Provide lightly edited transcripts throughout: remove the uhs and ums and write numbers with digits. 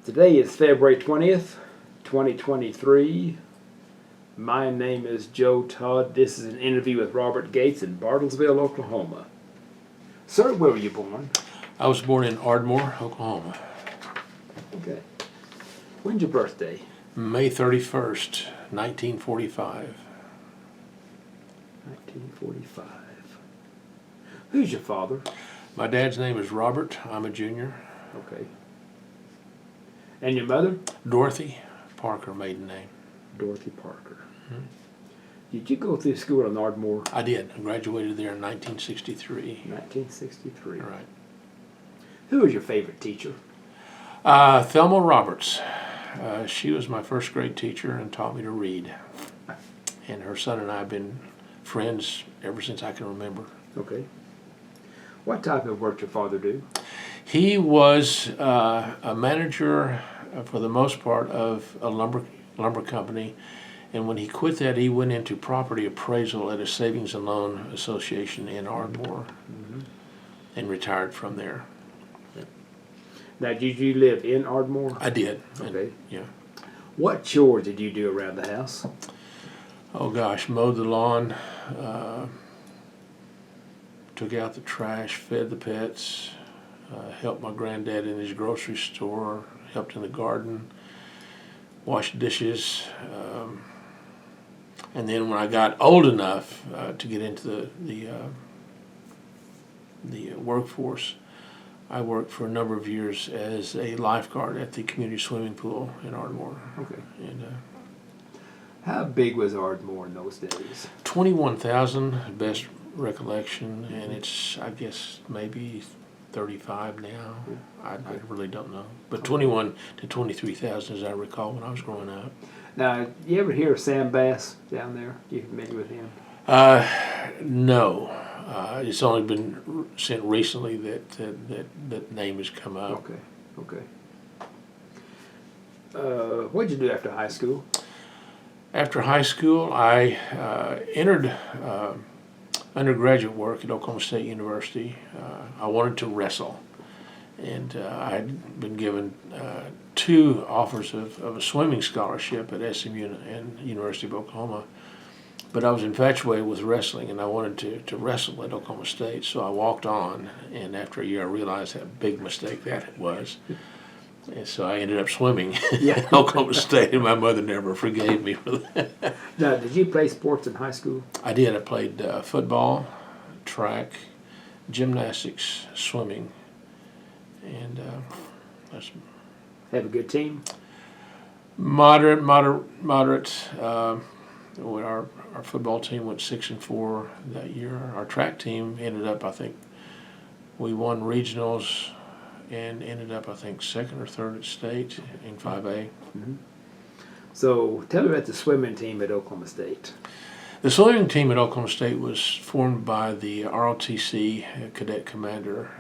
Today is February 20th, 2023. My name is Joe Todd. This is an interview with Robert Gates in Bartlesville, Oklahoma. Sir, where were you born? I was born in Ardmore, Oklahoma. Okay. When's your birthday? May 31st, 1945. 1945. Who's your father? My dad's name is Robert. I'm a junior. Okay. And your mother? Dorothy Parker, maiden name. Dorothy Parker. Did you go through school in Ardmore? I did. I graduated there in 1963. 1963. Right. Who was your favorite teacher? Thelma Roberts. She was my first grade teacher and taught me to read. And her son and I have been friends ever since I can remember. Okay. What type of work did your father do? He was a manager, for the most part, of a lumber company, and when he quit that, he went into property appraisal at a savings and loan association in Ardmore, and retired from there. Now, did you live in Ardmore? I did. Okay. Yeah. What chores did you do around the house? Oh gosh, mowed the lawn, took out the trash, fed the pets, helped my granddad in his grocery store, helped in the garden, washed dishes, and then when I got old enough to get into the workforce, I worked for a number of years as a lifeguard at the community swimming pool in Ardmore. Okay. And How big was Ardmore in those days? 21,000, best recollection, and it's, I guess, maybe 35 now. I really don't know. But 21 to 23,000 as I recall when I was growing up. Now, you ever hear of Sam Bass down there? You familiar with him? No. It's only been sent recently that name has come up. Okay. What did you do after high school? After high school, I entered undergraduate work at Oklahoma State University. I wanted to wrestle, and I had been given 2 offers of a swimming scholarship at SMU and University of Oklahoma. But I was infatuated with wrestling, and I wanted to wrestle at Oklahoma State, so I walked on, and after a year I realized how big mistake that was. And so I ended up swimming at Oklahoma State, and my mother never forgave me for that. Now, did you play sports in high school? I did. I played football, track, gymnastics, swimming, and that's Have a good team? moderate. Our football team went 6-4 that year. Our track team ended up, I think, we won regionals and ended up, I think, 2nd or 3rd at state in 5A. So, tell me about the swimming team at Oklahoma State. The swimming team at Oklahoma State was formed by the ROTC cadet commander,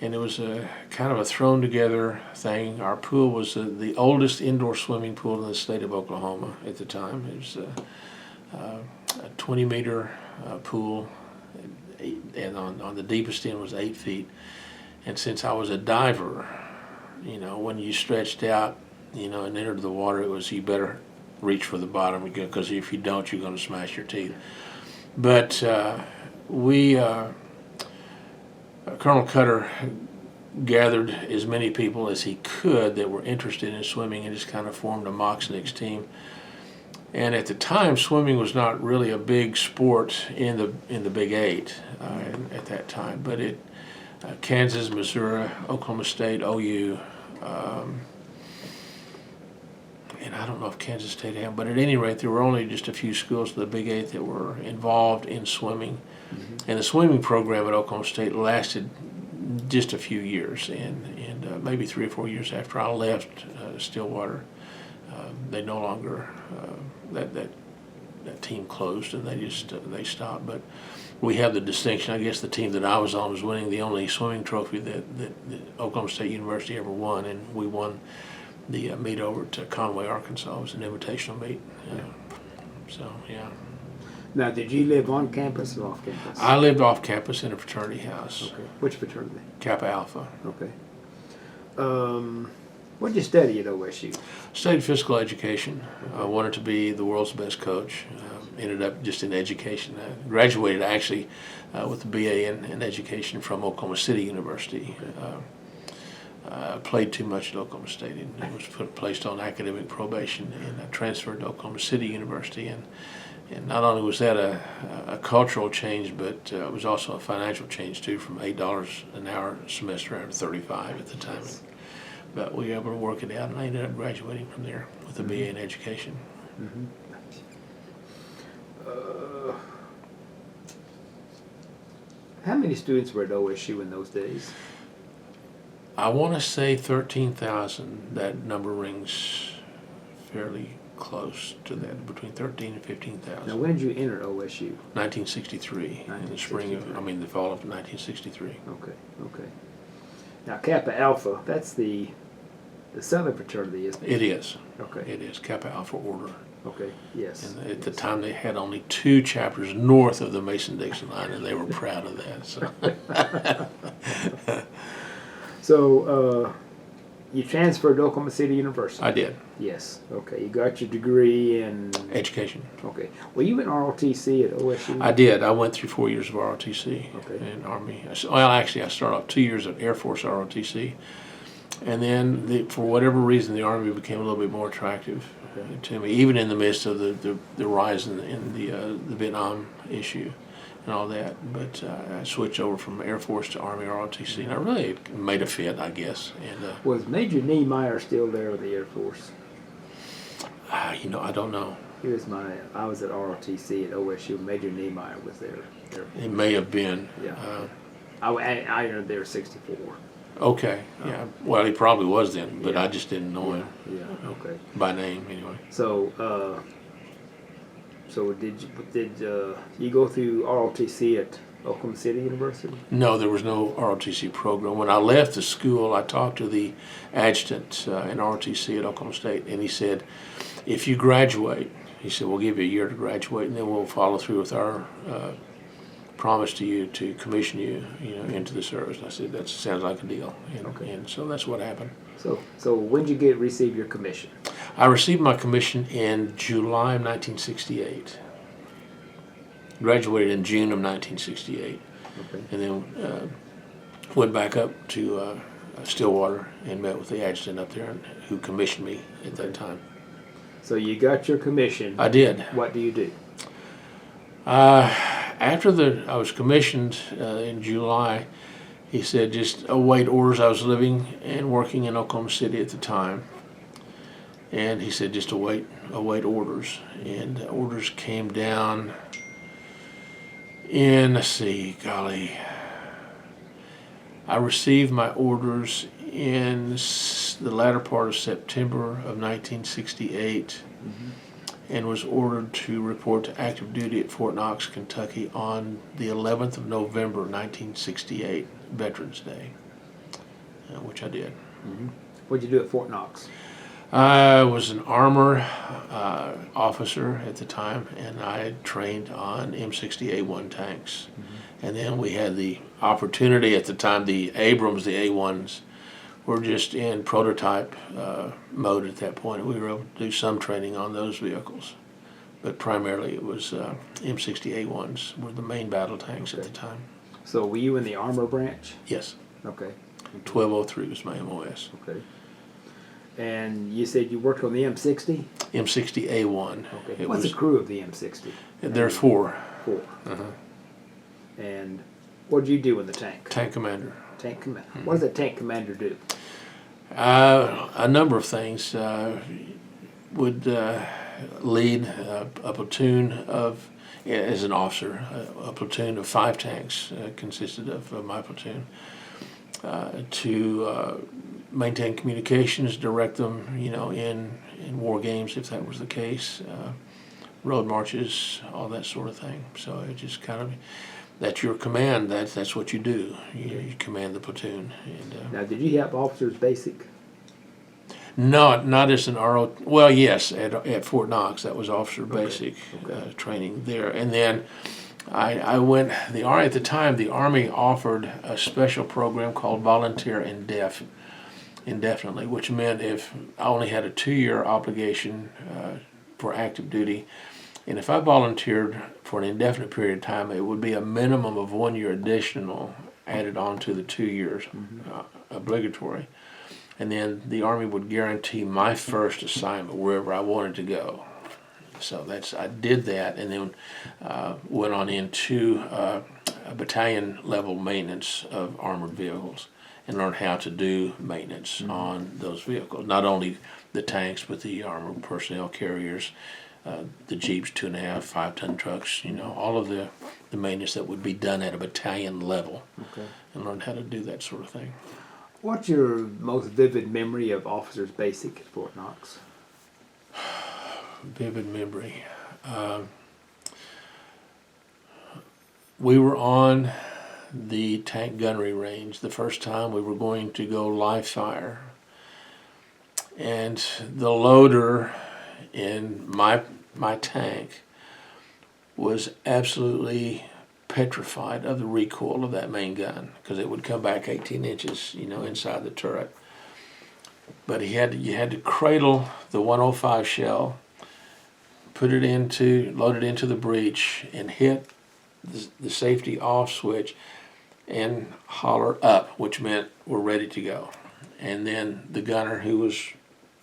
and it was a kind of a thrown together thing. Our pool was the oldest indoor swimming pool in the state of Oklahoma at the time. It was a 20-meter pool, and on the deepest end was 8 feet. And since I was a diver, when you stretched out, and entered the water, it was you better reach for the bottom, because if you don't, you're going to smash your teeth. But Colonel Cutter gathered as many people as he could that were interested in swimming and just kind of formed a Moxnix team. And at the time, swimming was not really a big sport in the Big 8 at that time, but Kansas, Missouri, Oklahoma State, OU, and I don't know if Kansas State had, but at any rate, there were only just a few schools in the Big 8 that were involved in swimming. And the swimming program at Oklahoma State lasted just a few years, and maybe 3 or 4 years after I left Stillwater, they no longer, that team closed, and they stopped. But we have the distinction, I guess the team that I was on was winning the only swimming trophy that Oklahoma State University ever won, and we won the meet over to Conway, Arkansas. It was an invitational meet. So, yeah. Now, did you live on campus or off campus? I lived off campus in a fraternity house. Okay. Which fraternity? Kappa Alpha. Okay. What did you study at OSU? Studied physical education. I wanted to be the world's best coach. Ended up just in education. I graduated actually with a BA in education from Oklahoma City University. Played too much at Oklahoma State and was placed on academic probation, and I transferred to Oklahoma City University. And not only was that a cultural change, but it was also a financial change too, from $8 an hour a semester down to $35 at the time. But we were able to work it out, and I ended up graduating from there with a BA in education. Mm-hmm. How many students were at OSU in those days? I want to say 13,000. That number rings fairly close to that, between 13 and 15,000. Now, when did you enter OSU? 1963, in the spring of, the fall of 1963. Okay. Now, Kappa Alpha, that's the Southern fraternity, isn't it? It is. Okay. It is Kappa Alpha Order. Okay, yes. And at the time, they had only 2 chapters north of the Mason-Dixon line, and they were proud of that. So. So, you transferred to Oklahoma City University? I did. Yes. Okay. You got your degree in Education. Okay. Were you in ROTC at OSU? I did. I went through 4 years of ROTC in Army. Well, actually, I started off 2 years of Air Force ROTC, and then for whatever reason, the Army became a little bit more attractive to me, even in the midst of the rise in the Vietnam issue and all that. But I switched over from Air Force to Army ROTC, and I really made a fit, I guess. And was Major Niemeyer still there with the Air Force? I don't know. I was at ROTC at OSU. Major Niemeyer was there. It may have been. Yeah. I entered there '64. Okay. Yeah. Well, he probably was then, but I just didn't know him. Yeah. Okay. By name, anyway. So, did you go through ROTC at Oklahoma City University? No, there was no ROTC program. When I left the school, I talked to the adjutant in ROTC at Oklahoma State, and he said, if you graduate, he said, we'll give you a year to graduate, and then we'll follow through with our promise to you to commission you, into the service. And I said, that sounds like a deal. And so that's what happened. So when did you receive your commission? I received my commission in July of 1968. Graduated in June of 1968. Okay. And then went back up to Stillwater and met with the adjutant up there who commissioned me at that time. So you got your commission. I did. What do you do? After I was commissioned in July, he said just await orders. I was living and working in Oklahoma City at the time. And he said just await orders. And orders came down in, I received my orders in the latter part of September of 1968, and was ordered to report to active duty at Fort Knox, Kentucky on the 11th of November 1968, Veterans Day, which I did. Mm-hmm. What did you do at Fort Knox? I was an armor officer at the time, and I trained on M60A1 tanks. Mm-hmm. And then we had the opportunity at the time, the Abrams, the A1s, were just in prototype mode at that point. We were able to do some training on those vehicles, but primarily it was M60A1s were the main battle tanks at the time. So were you in the armor branch? Yes. Okay. 1203 was my MOS. Okay. And you said you worked on the M60? M60A1. Okay. What's the crew of the M60? There are 4. 4. Uh-huh. And what did you do in the tank? Tank commander. Tank commander. Mm-hmm. What does a tank commander do? A number of things. Would lead a platoon of, as an officer, a platoon of 5 tanks consisted of my platoon, to maintain communications, direct them, in war games if that was the case, road marches, all that sort of thing. So it just kind of, that's your command. That's what you do. You command the platoon. And, now, did you have officers basic? Not as an RO. Well, yes, at Fort Knox, that was officer basic training there. And then I went. At the time, the Army offered a special program called Volunteer in Def, indefinitely, which meant if I only had a 2-year obligation for active duty, and if I volunteered for an indefinite period of time, it would be a minimum of 1 year additional added on to the 2 years obligatory. And then the Army would guarantee my first assignment wherever I wanted to go. So I did that, and then went on into a battalion level maintenance of armored vehicles and learned how to do maintenance on those vehicles. Not only the tanks, but the armored personnel carriers, the Jeeps, 2.5, 5-ton trucks, all of the maintenance that would be done at a battalion level. Okay. And learned how to do that sort of thing. What's your most vivid memory of Officers Basic at Fort Knox? Vivid memory. We were on the tank gunnery range the first time we were going to go live fire. And the loader in my tank was absolutely petrified of the recoil of that main gun, because it would come back 18 inches, inside the turret. But you had to cradle the 105 shell, load it into the breech, and hit the safety off switch and holler up, which meant we're ready to go. And then the gunner, who was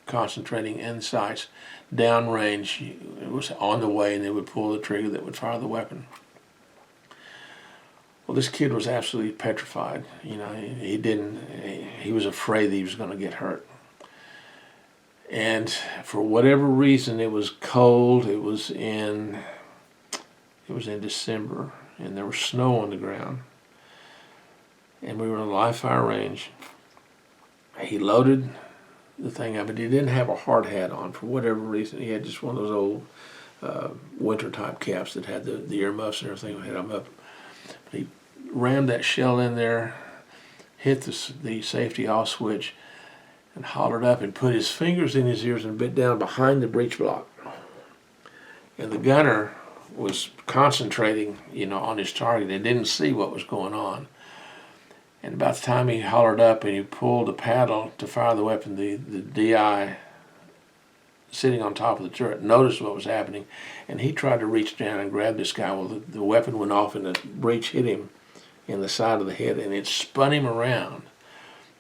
concentrating in sights downrange, was on the way, and they would pull the trigger that would fire the weapon. Well, this kid was absolutely petrified. He was afraid that he was going to get hurt. And for whatever reason, it was cold. It was in December, and there was snow on the ground. And we were in a live fire range. He loaded the thing up, but he didn't have a hard hat on for whatever reason. He had just one of those old winter type caps that had the earmuffs and everything. Had them up. But he rammed that shell in there, hit the safety off switch, and hollered up and put his fingers in his ears and bit down behind the breech block. And the gunner was concentrating, on his target. They didn't see what was going on. And about the time he hollered up and he pulled the paddle to fire the weapon, the DI sitting on top of the turret noticed what was happening, and he tried to reach down and grab this guy. Well, the weapon went off, and the breech hit him in the side of the head, and it spun him around.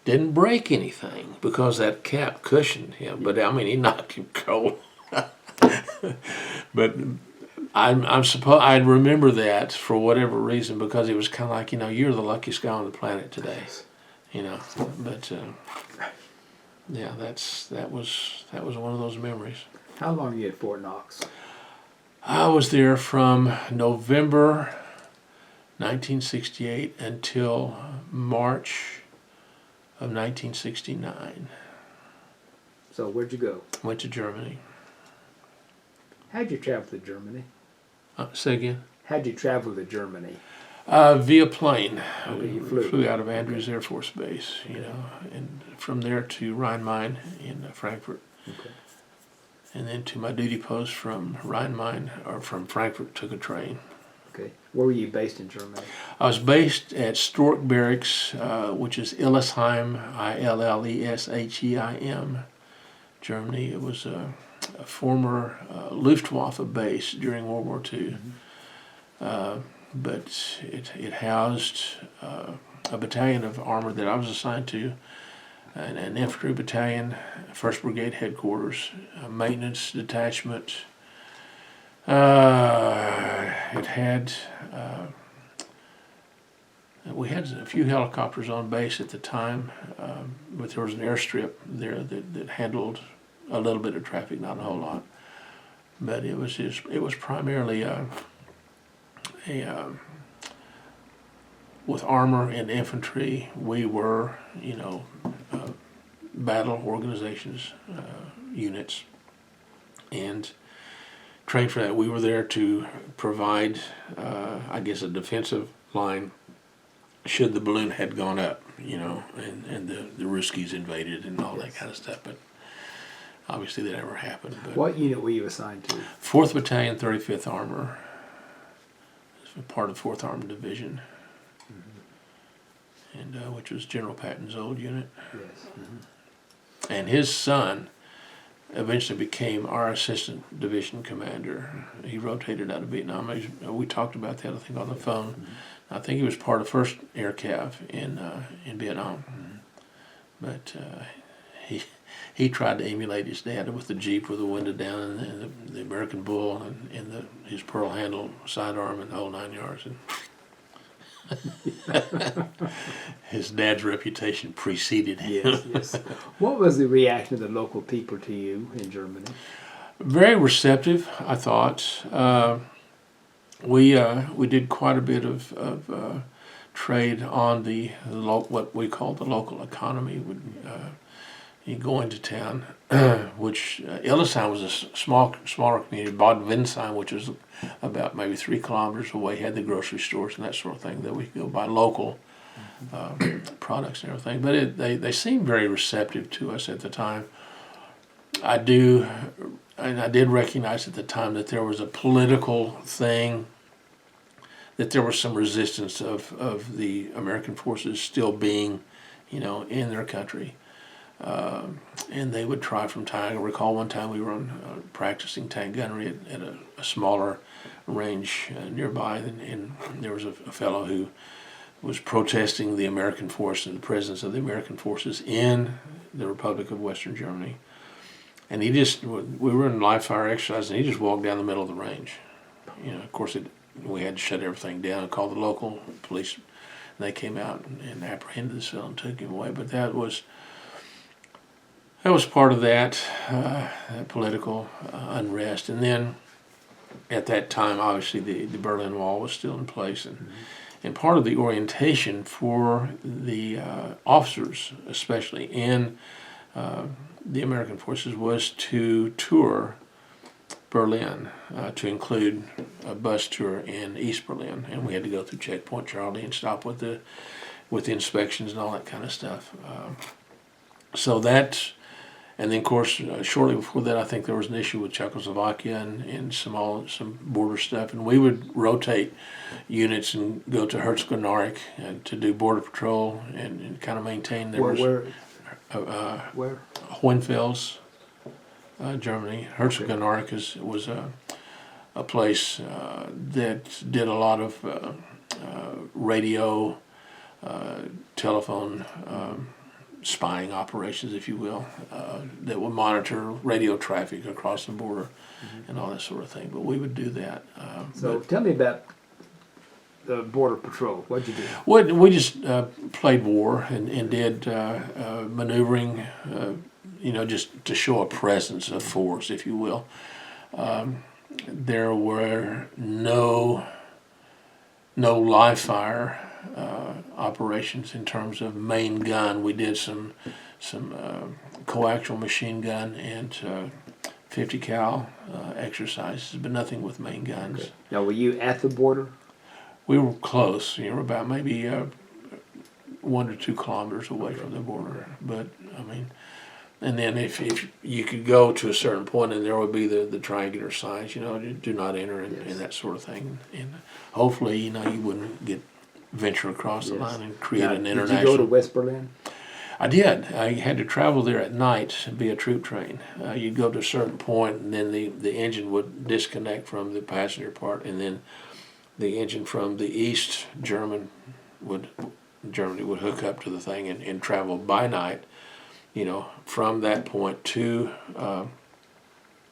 Didn't break anything because that cap cushioned him, but he knocked him cold. But I remember that for whatever reason, because it was kind of like, you're the luckiest guy on the planet today, But yeah, that was one of those memories. How long were you at Fort Knox? I was there from November 1968 until March of 1969. So where'd you go? Went to Germany. How'd you travel to Germany? Say again? How'd you travel to Germany? Via plane. Okay, you flew out of Andrews Air Force Base, and from there to Rhein-Main in Frankfurt. Okay. And then to my duty post from Rhein-Main, or from Frankfurt, took a train. Okay. Where were you based in Germany? I was based at Stork Barracks, which is Illesheim, Illesheim, Germany. It was a former Luftwaffe base during World War II. But it housed a battalion of armor that I was assigned to, an infantry battalion, 1st Brigade headquarters, a maintenance detachment. We had a few helicopters on base at the time, but there was an airstrip there that handled a little bit of traffic, not a whole lot. But it was primarily with armor and infantry. We were, battle organizations, units, and trained for that. We were there to provide, a defensive line should the balloon had gone up, and the Ruskies invaded and all that kind of stuff. But obviously that never happened. But what unit were you assigned to? 4th Battalion, 35th Armor. Part of 4th Armored Division, and which was General Patton's old unit. Yes. Mm-hmm. and his son eventually became our assistant division commander. He rotated out of Vietnam. We talked about that, I think, on the phone. I think he was part of first Air Cav in Vietnam. But he tried to emulate his dad with the Jeep with the window down and the American Bull and his pearl handle sidearm and the whole 9 yards. And his dad's reputation preceded him. Yes, yes. What was the reaction of the local people to you in Germany? Very receptive, I thought. We did quite a bit of trade on what we call the local economy. You go into town, which Illesheim was a smaller community. Bad Windsheim, which was about maybe 3 kilometers away, had the grocery stores and that sort of thing that we could go buy local products and everything. But they seemed very receptive to us at the time. I did recognize at the time that there was a political thing, that there was some resistance of the American forces still being, in their country. And they would try from time. I recall one time we were practicing tank gunnery at a smaller range nearby, and there was a fellow who was protesting the American force and the presence of the American forces in the Republic of Western Germany. And we were in live fire exercise, and he just walked down the middle of the range. Of course, we had to shut everything down and call the local police. And they came out and apprehended this fellow and took him away. But that was part of that political unrest. And then at that time, obviously, the Berlin Wall was still in place. And part of the orientation for the officers, especially in the American forces, was to tour Berlin, to include a bus tour in East Berlin. And we had to go through Checkpoint Charlie and stop with the inspections and all that kind of stuff. And then, of course, shortly before that, I think there was an issue with Czechoslovakia and some border stuff. And we would rotate units and go to Herzogenaurach and to do border patrol and kind of maintain. Where? Hohenfels, Germany. Herzogenaurach was a place that did a lot of radio, telephone, spying operations, if you will, that would monitor radio traffic across the border and all that sort of thing. But we would do that. Tell me about the border patrol. What'd you do? We just played war and did maneuvering, just to show a presence of force, if you will. There were no live fire operations in terms of main gun. We did some coaxial machine gun and 50 cal exercises, but nothing with main guns. Okay. Now, were you at the border? We were close. We were about maybe 1 to 2 kilometers away from the border. But and then if you could go to a certain point, and there would be the triangular signs, do not enter and that sort of thing. And hopefully, you wouldn't venture across the line and create an international. Did you go to West Berlin? I did. I had to travel there at night via troop train. You'd go to a certain point, and then the engine would disconnect from the passenger part, and then the engine from the East Germany would hook up to the thing and travel by night, from that point to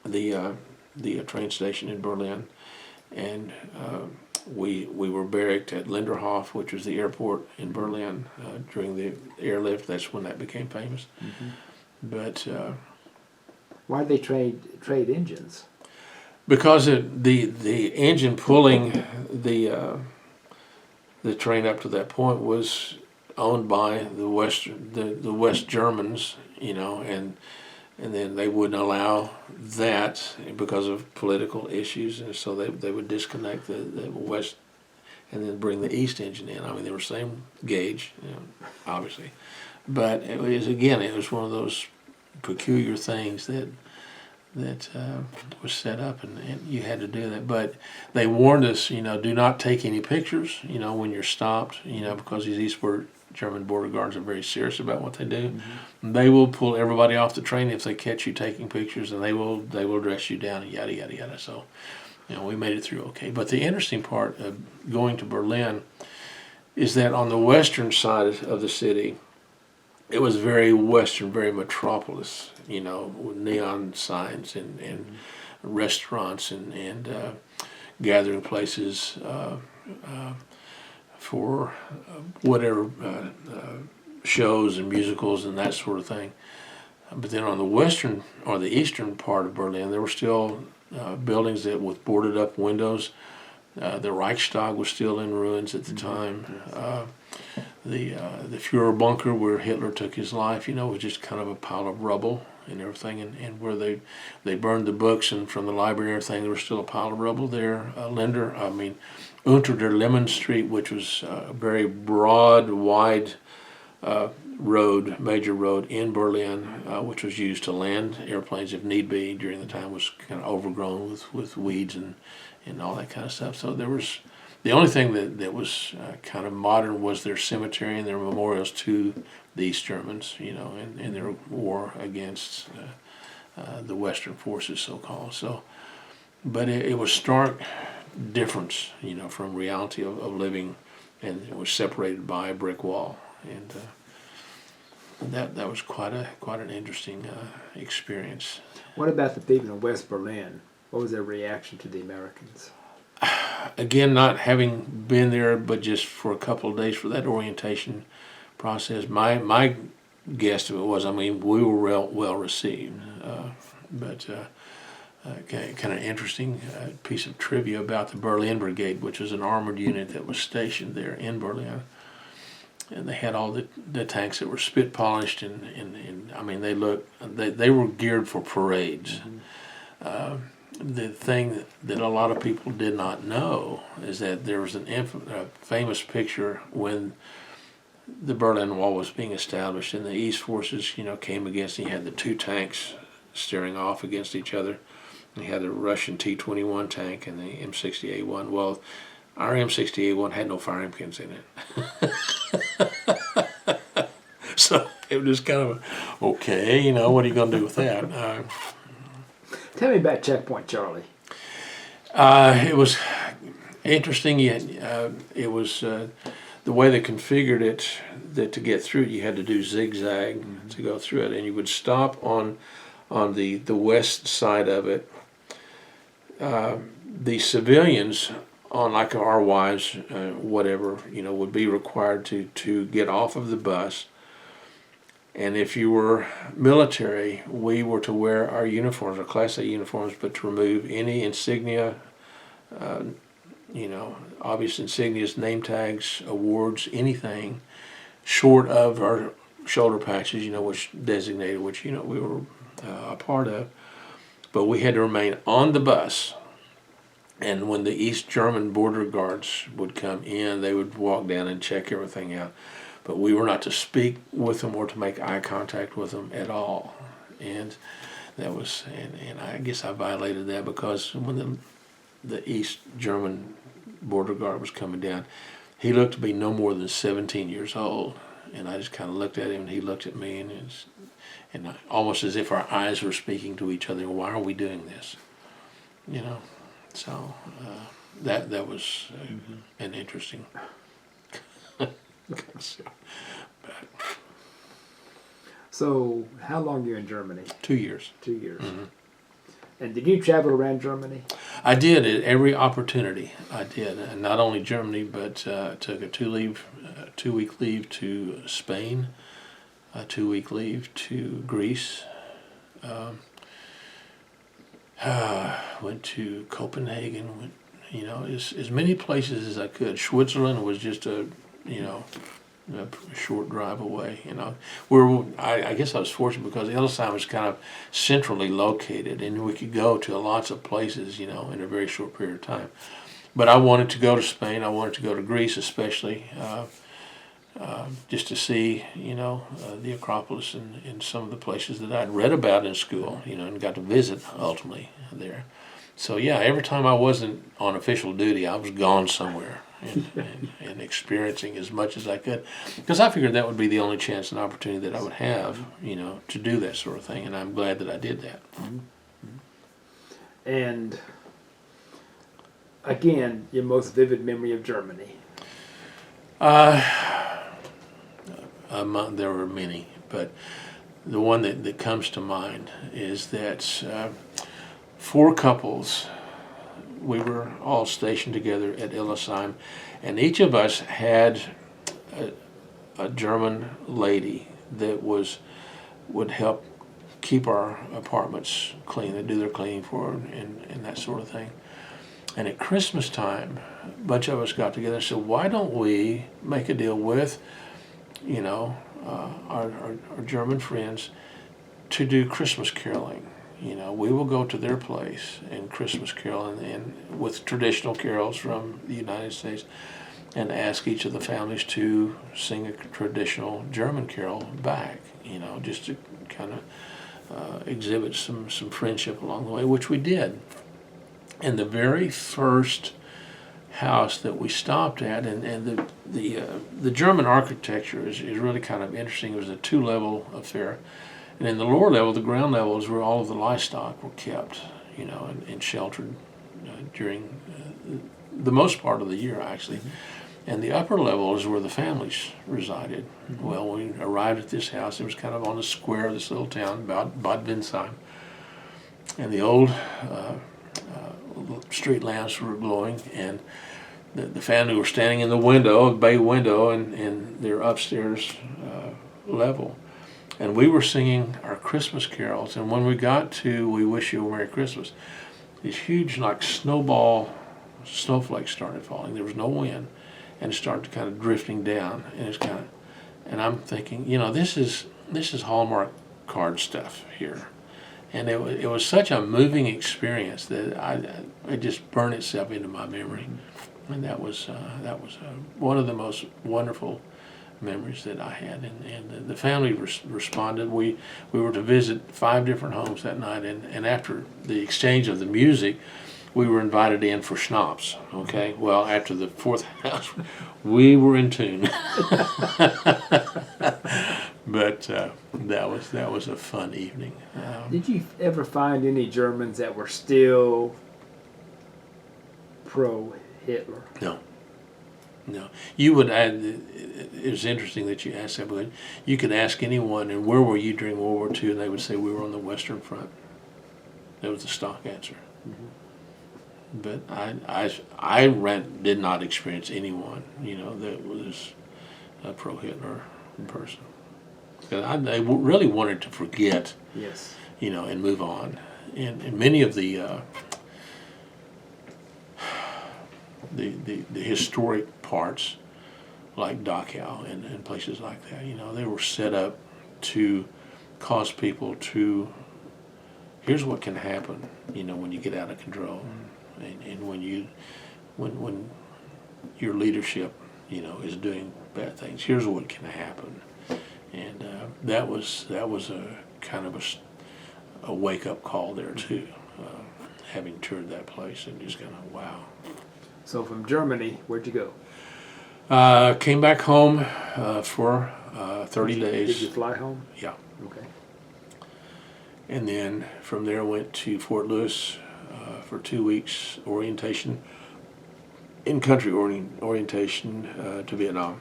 the train station in Berlin. And we were barracked at Linderhof, which was the airport in Berlin, during the airlift. That's when that became famous. But why did they trade engines? Because the engine pulling the train up to that point was owned by the West Germans, and then they wouldn't allow that because of political issues, and so they would disconnect the West and then bring the East engine in. They were same gauge, obviously, but it was one of those peculiar things that was set up, and you had to do that. But they warned us, do not take any pictures, when you're stopped, because these German border guards are very serious about what they do. They will pull everybody off the train if they catch you taking pictures, and they will dress you down and yada yada yada. So, we made it through okay. But the interesting part of going to Berlin is that on the western side of the city, it was very western, very metropolis. With neon signs and restaurants and gathering places for whatever shows and musicals and that sort of thing. But then on the western or the eastern part of Berlin, there were still buildings that with boarded up windows. The Reichstag was still in ruins at the time. The Fuhrer bunker where Hitler took his life, was just kind of a pile of rubble and everything. And where they burned the books and from the library and everything, there was still a pile of rubble there. Unter der Linden Street, which was a very broad, wide major road in Berlin, which was used to land airplanes if need be during the time, was kind of overgrown with weeds and all that kind of stuff. So there was the only thing that was kind of modern was their cemetery and their memorials to the East Germans, and their war against the Western forces, so-called. So, but it was stark difference, from reality of living, and it was separated by a brick wall, and that was quite an interesting experience. What about the people in West Berlin? What was their reaction to the Americans? Again, not having been there, but just for a couple of days for that orientation process, my guess of it was, we were well received, but kind of interesting piece of trivia about the Berlin Brigade, which was an armored unit that was stationed there in Berlin. And they had all the tanks that were spit polished, and they were geared for parades. The thing that a lot of people did not know is that there was a famous picture when the Berlin Wall was being established, and the East forces, came against. And you had the two tanks staring off against each other. And you had the Russian T-21 tank and the M60A1. Well, our M60A1 had no firing pins in it. So it was just kind of, okay, what are you going to do with that? Tell me about Checkpoint Charlie. It was interesting. It was the way they configured it, that to get through it, you had to do zigzag to go through it, and you would stop on the west side of it. The civilians on like our wives, whatever, would be required to get off of the bus. And if you were military, we were to wear our uniforms, our Class A uniforms, but to remove any insignia, obvious insignias, name tags, awards, anything short of our shoulder patches, which designated which, we were a part of. But we had to remain on the bus. And when the East German border guards would come in, they would walk down and check everything out. But we were not to speak with them or to make eye contact with them at all. And that was, and I guess I violated that, because when the East German border guard was coming down, he looked to be no more than 17 years old. And I just kind of looked at him, and he looked at me, and almost as if our eyes were speaking to each other. Why are we doing this? So that was an interesting. So, how long were you in Germany? 2 years. 2 years. And did you travel around Germany? I did at every opportunity. I did, and not only Germany, but took a 2-week leave to Spain, a 2-week leave to Greece. Went to Copenhagen. As many places as I could. Switzerland was just a short drive away. I guess I was fortunate because Hildesheim was kind of centrally located, and we could go to lots of places, in a very short period of time. But I wanted to go to Spain. I wanted to go to Greece, especially, just to see, the Acropolis and some of the places that I'd read about in school, and got to visit ultimately there. So yeah, every time I wasn't on official duty, I was gone somewhere. and experiencing as much as I could, because I figured that would be the only chance and opportunity that I would have, to do that sort of thing, and I'm glad that I did that. And again, your most vivid memory of Germany. There were many, but the one that comes to mind is that 4 couples, we were all stationed together at Illesheim, and each of us had a German lady that would help keep our apartments clean. They'd do their cleaning for her and that sort of thing. And at Christmas time, a bunch of us got together and said, why don't we make a deal with, our German friends to do Christmas caroling. We will go to their place and Christmas carol and with traditional carols from the United States, and ask each of the families to sing a traditional German carol back, just to kind of exhibit some friendship along the way, which we did. And the very first house that we stopped at, and the German architecture is really kind of interesting. It was a 2-level affair, and in the lower level, the ground level is where all of the livestock were kept, and sheltered during the most part of the year, actually. And the upper level is where the families resided. Well, when we arrived at this house, it was kind of on the square of this little town, Bad Windsheim, and the old street lamps were glowing, and the family were standing in the window, a bay window, in their upstairs level. And we were singing our Christmas carols, and when we got to "We Wish You a Merry Christmas," these huge, like snowflakes started falling. There was no wind, and it started kind of drifting down, and I'm thinking, this is Hallmark card stuff here. And it was such a moving experience that it just burned itself into my memory, and that was one of the most wonderful memories that I had. And the family responded. We were to visit 5 different homes that night, and after the exchange of the music, we were invited in for schnapps. Okay, well, after the 4th house, we were in tune. But that was a fun evening. Did you ever find any Germans that were still pro-Hitler? No. You would add. It was interesting that you asked that, but you could ask anyone, and where were you during World War II, and they would say we were on the Western Front. That was the stock answer. But I did not experience anyone, that was a pro-Hitler person. I really wanted to forget, Yes. And move on. And many of the historic parts, like Dachau and places like that, they were set up to cause people to. Here's what can happen, when you get out of control, and when your leadership, is doing bad things. Here's what can happen. And that was a kind of a wake up call there too, having toured that place and just kind of wow. So from Germany, where'd you go? Came back home for 30 days. Did you fly home? Yeah. Okay. And then from there went to Fort Lewis for 2 weeks orientation, in-country orientation to Vietnam,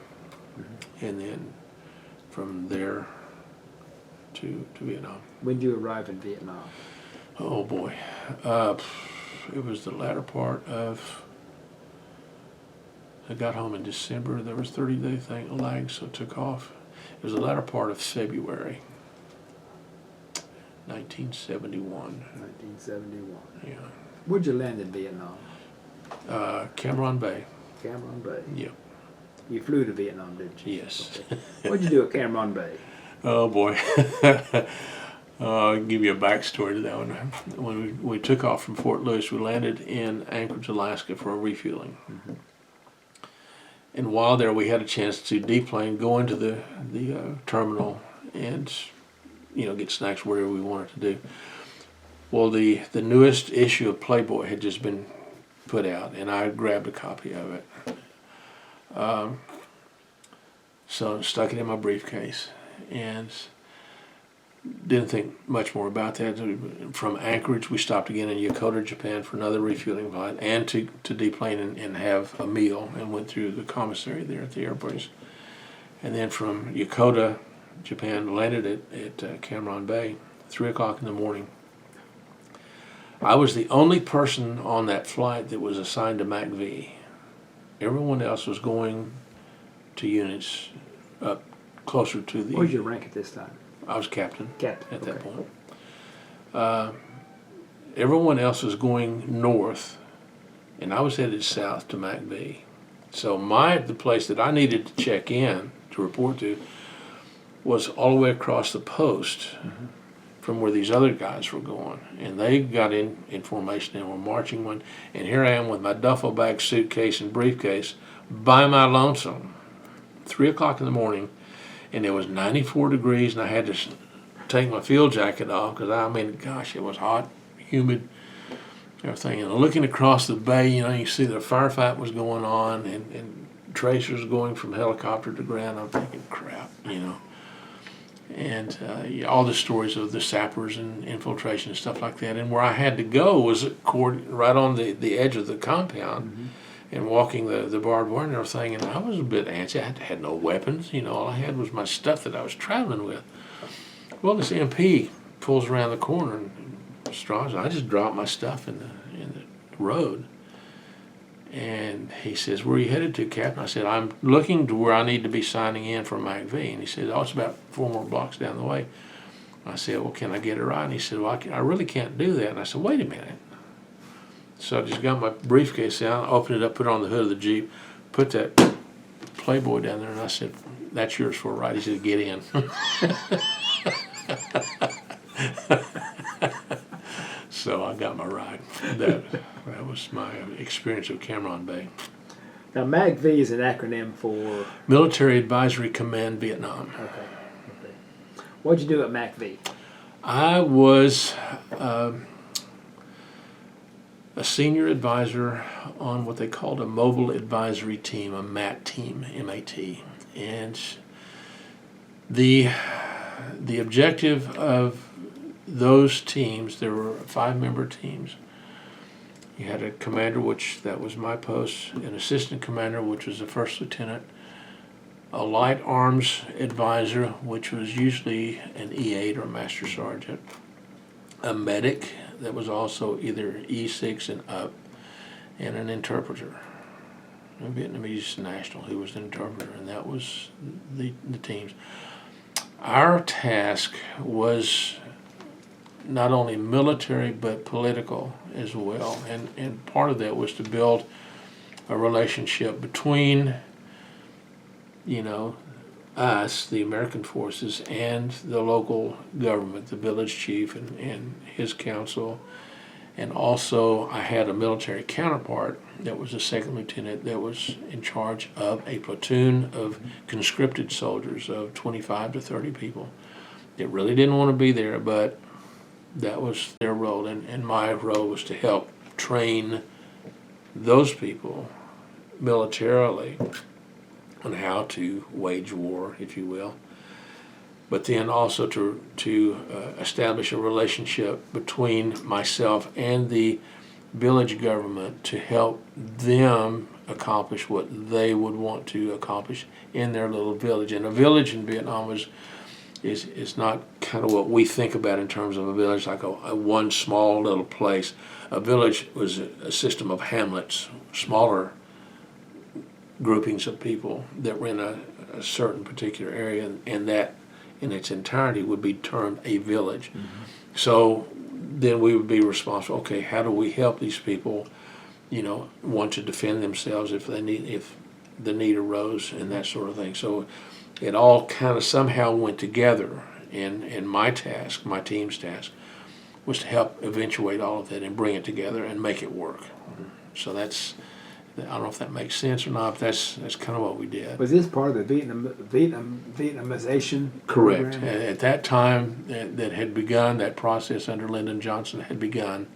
and then from there to Vietnam. When did you arrive in Vietnam? Oh boy, it was the latter part of. I got home in December. There was 30-day thing lag, so it took off. It was the latter part of February, 1971. 1971. Yeah. Where'd you land in Vietnam? Cam Ranh Bay. Cam Ranh Bay. Yep. You flew to Vietnam, didn't you? Yes. Okay. What'd you do at Cam Ranh Bay? Oh boy. I'll give you a backstory to that one. When we took off from Fort Lewis, we landed in Anchorage, Alaska for a refueling. And while there, we had a chance to deplane, go into the terminal, and get snacks wherever we wanted to do. Well, the newest issue of Playboy had just been put out, and I grabbed a copy of it. So stuck it in my briefcase and didn't think much more about that. From Anchorage, we stopped again in Yokota, Japan for another refueling flight and to deplane and have a meal, and went through the commissary there at the airbase. And then from Yokota, Japan, landed at Cameron Bay, 3 o'clock in the morning. I was the only person on that flight that was assigned to MACV. Everyone else was going to units up closer to the... What was your rank at this time? I was captain, Captain. at that Okay. point. Everyone else was going north, and I was headed south to MACV. So the place that I needed to check in to report to was all the way across the post from where these other guys were going. And they got in formation and were marching one. And here I am with my duffel bag, suitcase, and briefcase by my lonesome. 3 o'clock in the morning, and it was 94 degrees, and I had to take my field jacket off because, I mean, gosh, it was hot, humid, everything. And looking across the bay, you know, you see the firefight was going on, and tracers going from helicopter to ground. I'm thinking, crap, you know. And all the stories of the sappers and infiltration and stuff like that. And where I had to go was right on the edge of the compound, and walking the barbed wire and everything. And I was a bit antsy. I had no weapons. You know, all I had was my stuff that I was traveling with. Well, this MP pulls around the corner and straws. I just dropped my stuff in the road. And he says, "Where are you headed to, Captain?" I said, "I'm looking to where I need to be signing in for MACV." And he said, "Oh, it's about 4 more blocks down the way." I said, "Well, can I get a ride?" And he said, "Well, I really can't do that." And I said, "Wait a minute." So I just got my briefcase out, opened it up, put it on the hood of the Jeep, put that Playboy down there, and I said, "That's yours for a ride." He said, "Get in." So I got my ride. That was my experience of Cameron Bay. Now, MACV is an acronym for... Military Advisory Command, Vietnam. Okay. What'd you do at MACV? I was a senior advisor on what they called a Mobile Advisory Team, a MAT team, M-A-T. And the objective of those teams, there were 5-member teams. You had a commander, which that was my post, an assistant commander, which was a first lieutenant, a light arms advisor, which was usually an E8 or a master sergeant, a medic that was also either E6 and up, and an interpreter, a Vietnamese national who was the interpreter, and that was the teams. Our task was not only military but political as well, and part of that was to build a relationship between, you know, us, the American forces, and the local government, the village chief and his council. And also I had a military counterpart that was a second lieutenant that was in charge of a platoon of conscripted soldiers of 25 to 30 people that really didn't want to be there, but that was their role. And my role was to help train those people militarily on how to wage war, if you will, but then also to establish a relationship between myself and the village government to help them accomplish what they would want to accomplish in their little village. And a village in Vietnam is not kind of what we think about in terms of a village, like a one small little place. A village was a system of hamlets, smaller groupings of people that were in a certain particular area, and that in its entirety would be termed a village. So then we would be responsible, okay, how do we help these people, you know, want to defend themselves if the need arose, and that sort of thing. So it all kind of somehow went together, and my task, my team's task, was to help eventuate all of that and bring it together and make it work. So that's, I don't know if that makes sense or not, but that's kind of what we did. Was this part of the Vietnamization Correct. program? At that time, that had begun, that process under Lyndon Johnson had begun,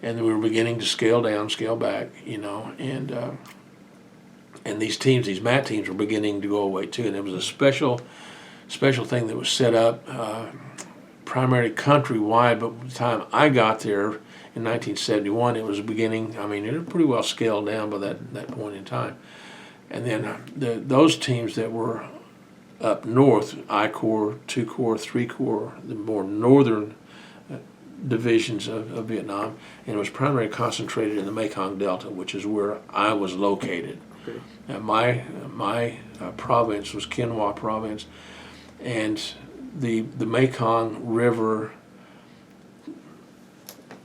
and we were beginning to scale down, scale back, you know, and and these teams, these MAT teams, were beginning to go away too. And there was a special thing that was set up, primarily countrywide. But by the time I got there in 1971, it was beginning. I mean, it was pretty well scaled down by that point in time. And then those teams that were up north, I Corps, 2 Corps, 3 Corps, the more northern divisions of Vietnam, and it was primarily concentrated in the Mekong Delta, which is where I was located. Okay. And my province was Quien Hoa Province, and the Mekong River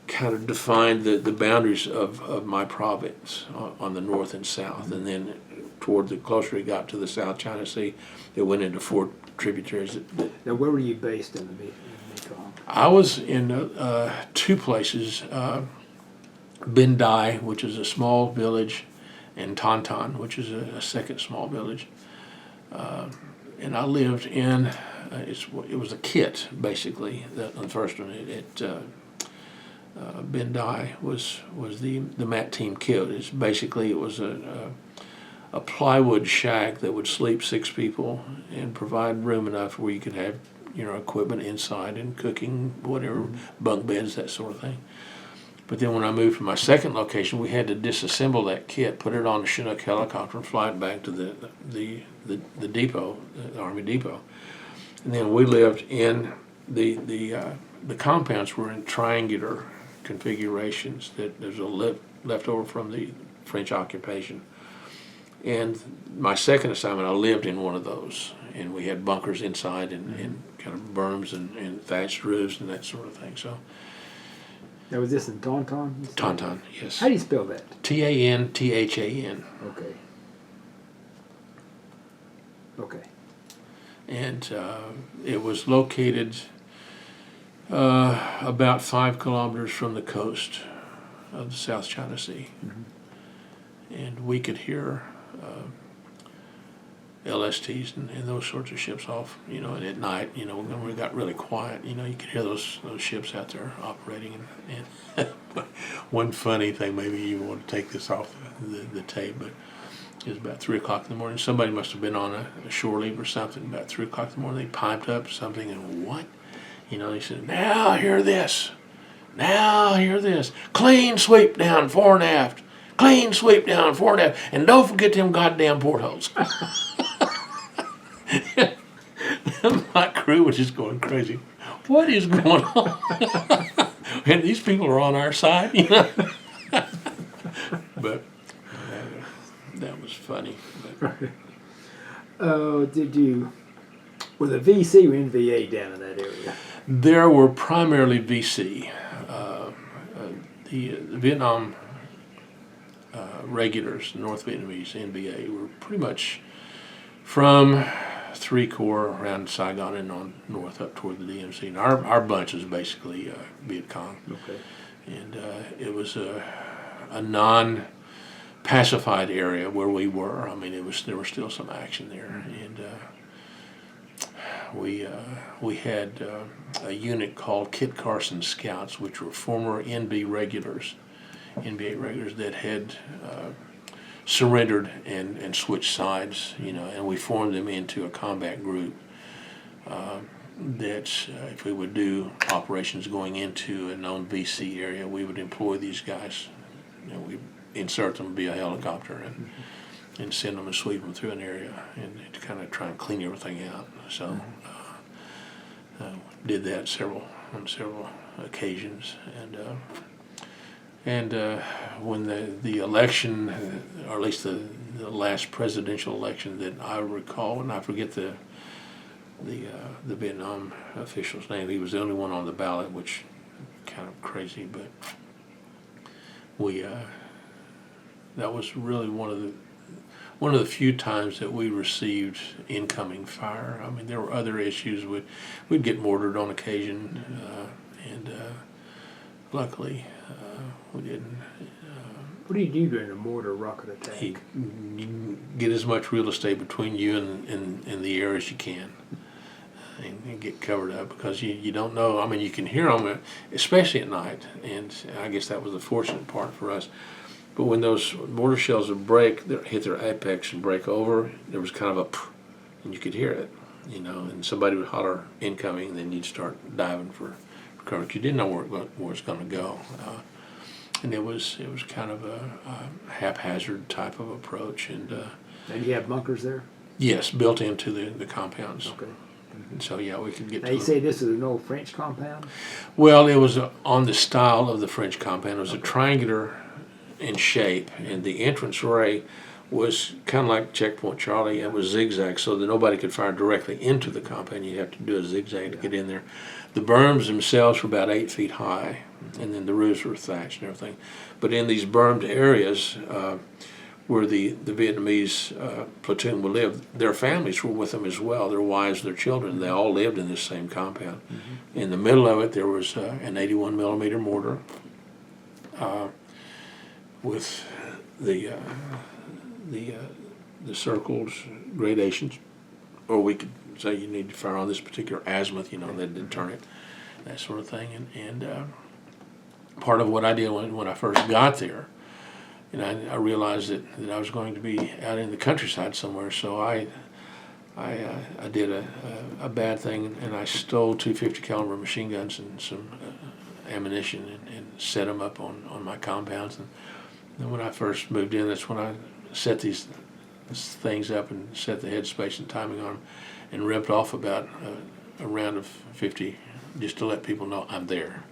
kind of defined the boundaries of my province on the north and south, and then toward the closer it got to the South China Sea, it went into 4 tributaries. Now, where were you based in the Mekong? I was in 2 places, Bin Dai, which is a small village, and Tan Tan, which is a second small village. And I lived in, it was a kit, basically, the first one. Bin Dai was the MAT team kit. It was a plywood shack that would sleep 6 people and provide room enough where you could have equipment inside and cooking, whatever, bunk beds, that sort of thing. But then when I moved to my second location, we had to disassemble that kit, put it on a Chinook helicopter, and fly it back to the depot, the Army depot. And then we lived in the compounds were in triangular configurations. That there's a left over from the French occupation. And my second assignment, I lived in one of those, and we had bunkers inside and kind of berms and thatched roofs and that sort of thing. So. Now, was this in Tauntaun? Tauntaun, yes. How do you spell that? Tanthan. Okay. Okay. And it was located about 5 kilometers from the coast of the South China Sea. Mm-hmm. And we could hear LSTs and those sorts of ships off, and at night, when we got really quiet, you could hear those ships out there operating. And one funny thing, maybe you want to take this off the tape, but it was about 3 o'clock in the morning. Somebody must have been on a shore leave or something. About 3 o'clock in the morning, they piped up something, and what? They said, "Now hear this. Now hear this. Clean sweep down fore and aft. Clean sweep down fore and aft. And don't forget them goddamn portholes." My crew was just going crazy. What is going on? And these people are on our side, But that was funny. Was it VC or NVA down in that area? There were primarily VC. The Vietnam regulars, North Vietnamese, NVA, were pretty much from 3 Corps around Saigon and on north up toward the DMC. And our bunch was basically Viet Cong. Okay. And it was a non-pacified area where we were. I mean, there was still some action there. And we had a unit called Kit Carson Scouts, which were former NB regulars, NBA regulars that had surrendered and switched sides, and we formed them into a combat group that if we would do operations going into a known VC area, we would employ these guys. We insert them via helicopter and send them and sweep them through an area and to kind of try and clean everything out. So did that on several occasions, and when the election, or at least the last presidential election that I recall, and I forget the Vietnam official's name, he was the only one on the ballot, which kind of crazy, but that was really one of the few times that we received incoming fire. I mean, there were other issues. We'd get mortared on occasion, and luckily we didn't. What do you do during a mortar rocket attack? You get as much real estate between you and the air as you can, and get covered up, because you don't know. I mean, you can hear them, especially at night, and I guess that was the fortunate part for us. But when those mortar shells would break, hit their apex and break over, there was kind of a, and you could hear it, and somebody would holler incoming, and then you'd start diving for cover. You didn't know where it was going to go, and it was kind of a haphazard type of approach. And you have bunkers there? yes, built into the compounds. Okay. And so yeah, we could get. Now you say this is an old French compound? Well, it was on the style of the French compound. It was a triangular in shape, and the entrance ray was kind of like Checkpoint Charlie. It was zigzag, so that nobody could fire directly into the compound. You'd have to do a zigzag to get in there. The berms themselves were about 8 feet high, and then the roofs were thatched and everything. But in these bermed areas where the Vietnamese platoon would live, their families were with them as well, their wives, their children. They all lived in this same compound. Mm-hmm. In the middle of it, there was an 81 millimeter mortar with the circled gradations, or we could say you need to fire on this particular azimuth, they'd turn it, that sort of thing. And part of what I did when I first got there, and I realized that I was going to be out in the countryside somewhere, so I did a bad thing, and I stole 250 caliber machine guns and some ammunition and set them up on my compounds. And then when I first moved in, that's when I set these things up and set the headspace and timing on them, and ripped off about a round of 50 just to let people know I'm there.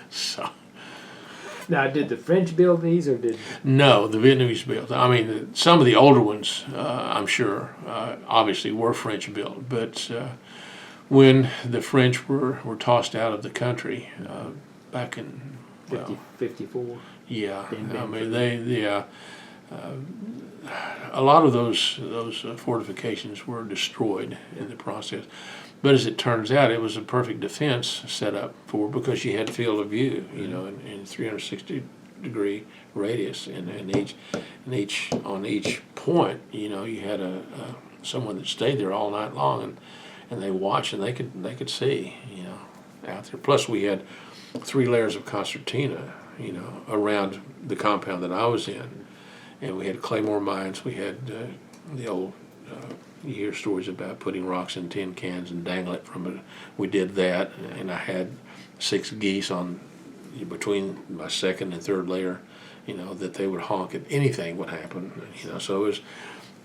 So. Now, did the French build these, or did? No, the Vietnamese built. I mean, some of the older ones, I'm sure, obviously were French built. But when the French were tossed out of the country back in 54. Yeah, I mean a lot of those fortifications were destroyed in the process. But as it turns out, it was a perfect defense set up because you had field of view, in 360 degree radius, and on each point, you had someone that stayed there all night long, and they watched, and they could see, out there. Plus, we had 3 layers of concertina, around the compound that I was in, and we had claymore mines. We had the old. You hear stories about putting rocks in tin cans and dangling it from it. We did that, and I had 6 geese on between my second and third layer, that they would honk if anything would happen. So it was.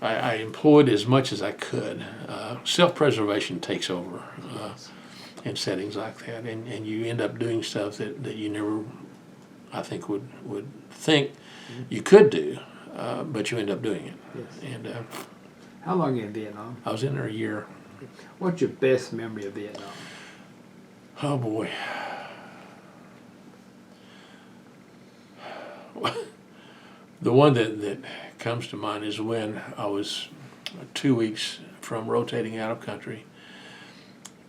I employed as much as I could. Self-preservation takes over in settings like that, and you end up doing stuff that you never, I think, would think you could do, but you end up doing it. Yes. And how long in Vietnam? I was in there a year. What's your best memory of Vietnam? Oh boy. The one that comes to mind is when I was 2 weeks from rotating out of country,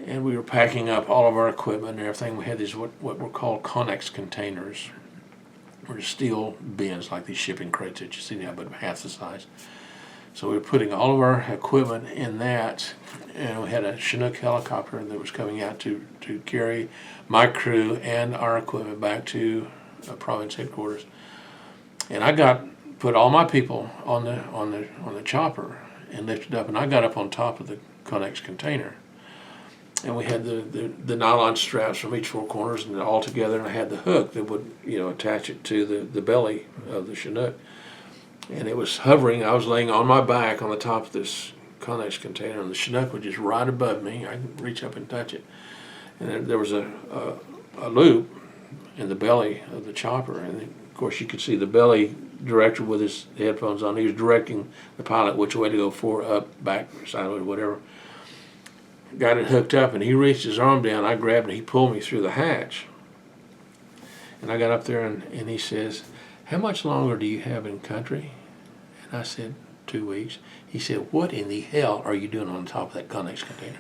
and we were packing up all of our equipment and everything. We had these what were called Connex containers, or steel bins like these shipping crates that you see now, but half the size. So we were putting all of our equipment in that, and we had a Chinook helicopter that was coming out to carry my crew and our equipment back to province headquarters. And I put all my people on the chopper and lifted up, and I got up on top of the Connex container. And we had the nylon straps from each 4 corners and all together, and I had the hook that would attach it to the belly of the Chinook. And it was hovering. I was laying on my back on the top of this Connex container, and the Chinook was just right above me. I could reach up and touch it. And there was a loop in the belly of the chopper, and of course you could see the belly director with his headphones on. He was directing the pilot which way to go, forward, up, back, sideways, whatever. Got it hooked up, and he reached his arm down. I grabbed it, and he pulled me through the hatch. And I got up there, and he says, "How much longer do you have in country?" And I said, 2 weeks. He said, "What in the hell are you doing on top of that Connex container?"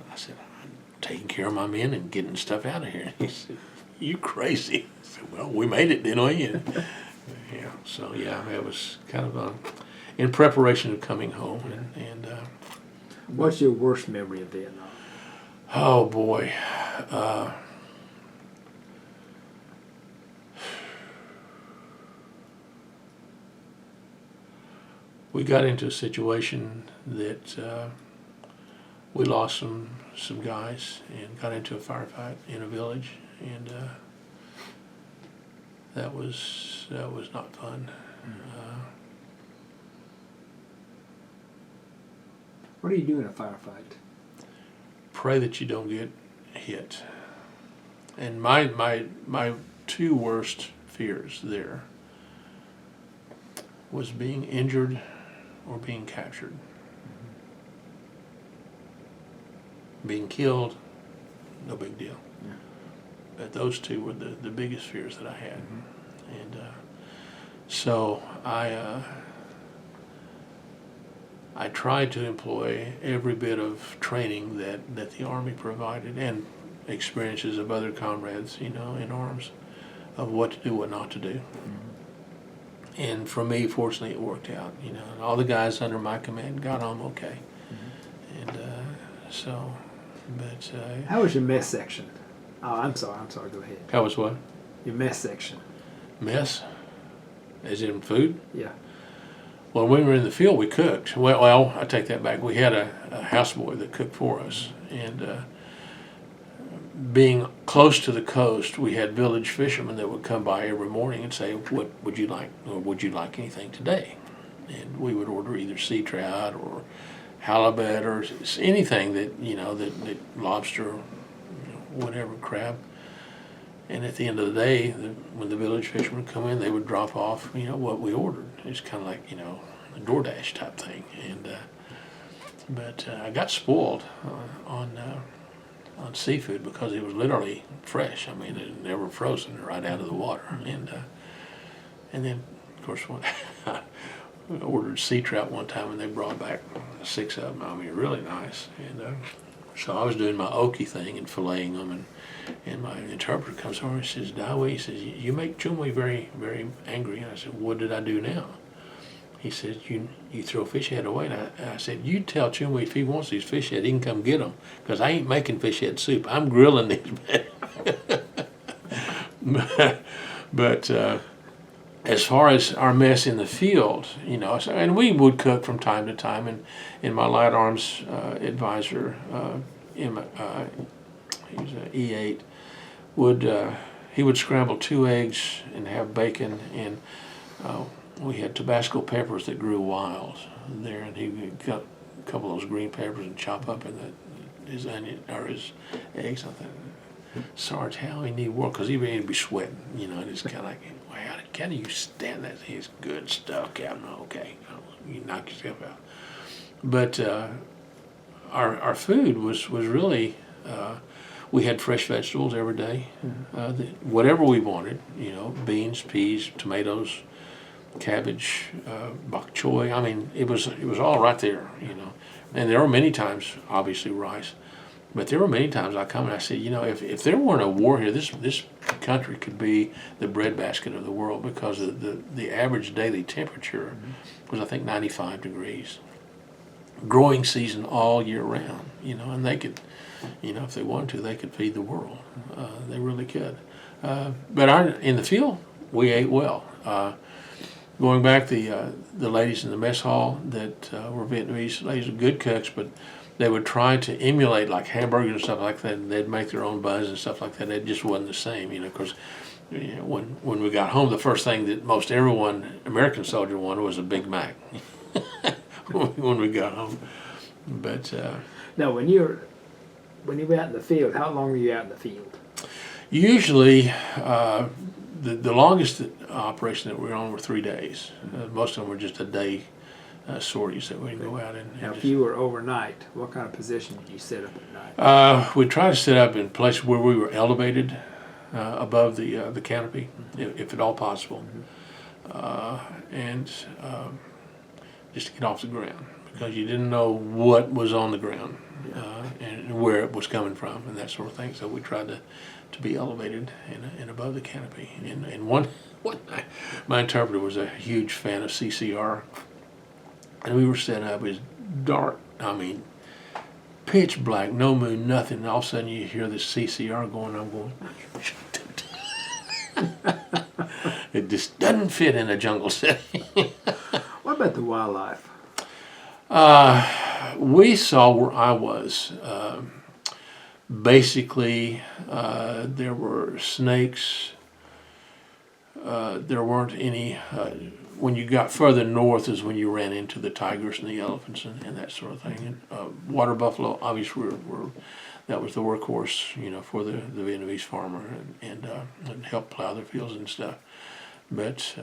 I said, "I'm taking care of my men and getting stuff out of here." He said, "You crazy?" I said, "Well, we made it, didn't we?" And, yeah, so yeah, it was kind of in preparation of coming home. And what's your worst memory of Vietnam? Oh boy. we got into a situation that we lost some guys and got into a firefight in a village, and that was not fun. What do you do in a firefight? Pray that you don't get hit. And my two worst fears there was being injured or being captured. Being killed, no big deal. Yeah. But those two were the biggest fears that I had. And so I tried to employ every bit of training that the Army provided and experiences of other comrades, in arms, of what to do, what not to do. And for me, fortunately, it worked out. And all the guys under my command got home okay. And so, but How was your mess section? Oh, I'm sorry. Go ahead. how was what? Your mess section. Mess? As in food? Yeah. Well, when we were in the field, we cooked. Well, I take that back. We had a houseboy that cooked for us, and being close to the coast, we had village fishermen that would come by every morning and say, "What would you like, or would you like anything today?" And we would order either sea trout or halibut or anything that that lobster, whatever, crab. And at the end of the day, when the village fishermen come in, they would drop off, what we ordered. It's kind of like, a DoorDash type thing. And but I got spoiled on seafood because it was literally fresh. I mean, it never frozen, right out of the water. And then, of course, when I ordered sea trout one time, and they brought back 6 of them. I mean, really nice. And so I was doing my okie thing and filleting them, and my interpreter comes over and says, "Dawei," he says, "you make Chumwe very, very angry." And I said, "What did I do now?" He says, you throw fish head away. And I said, "You tell Chumwe if he wants these fish head, he can come get them, because I ain't making fish head soup. I'm grilling these." But as far as our mess in the field, and we would cook from time to time, and my light arms advisor, he was an E8, he would scramble 2 eggs and have bacon, and we had Tabasco peppers that grew wild there, and he would cut a couple of those green peppers and chop up in his onion or his eggs. I thought, Sarge, how he need work, because he'd be sweating, and it's kind of like, wow, can you stand that? It's good stuff, Captain. Okay, you knock yourself out. But our food was really, we had fresh vegetables every day, whatever we wanted, beans, peas, tomatoes, cabbage, bok choy. I mean, it was all right there, And there were many times, obviously, rice. But there were many times I come and I said, if there weren't a war here, this country could be the breadbasket of the world, because the average daily temperature was, I think, 95 degrees. Growing season all year round, and they could, if they wanted to, they could feed the world. They really could. But in the field, we ate well. Going back, the ladies in the mess hall that were Vietnamese ladies were good cooks, but they would try to emulate like hamburgers and stuff like that, and they'd make their own buns and stuff like that. It just wasn't the same, because when we got home, the first thing that most everyone, American soldier, wanted was a Big Mac when we got home. But Now, when you were out in the field, how long were you out in the field? usually, the longest operation that we were on were 3 days. Most of them were just a day sorties that we'd go out and Now, just, if you were overnight, what kind of position did you set up at night? we'd try to set up in places where we were elevated above the canopy, if at all possible, and just to get off the ground, because you didn't know what was on the ground and where it was coming from and that sort of thing. So we tried to be elevated and above the canopy. And one night, my interpreter was a huge fan of CCR, and we were set up. It was dark. I mean, pitch black, no moon, nothing. And all of a sudden, you hear this CCR going. I'm going. It just doesn't fit in a jungle setting. What about the wildlife? We saw where I was. Basically, there were snakes. There weren't any. When you got further north is when you ran into the tigers and the elephants and that sort of thing. And water buffalo, obviously, that was the workhorse, for the Vietnamese farmer and helped plow their fields and stuff. But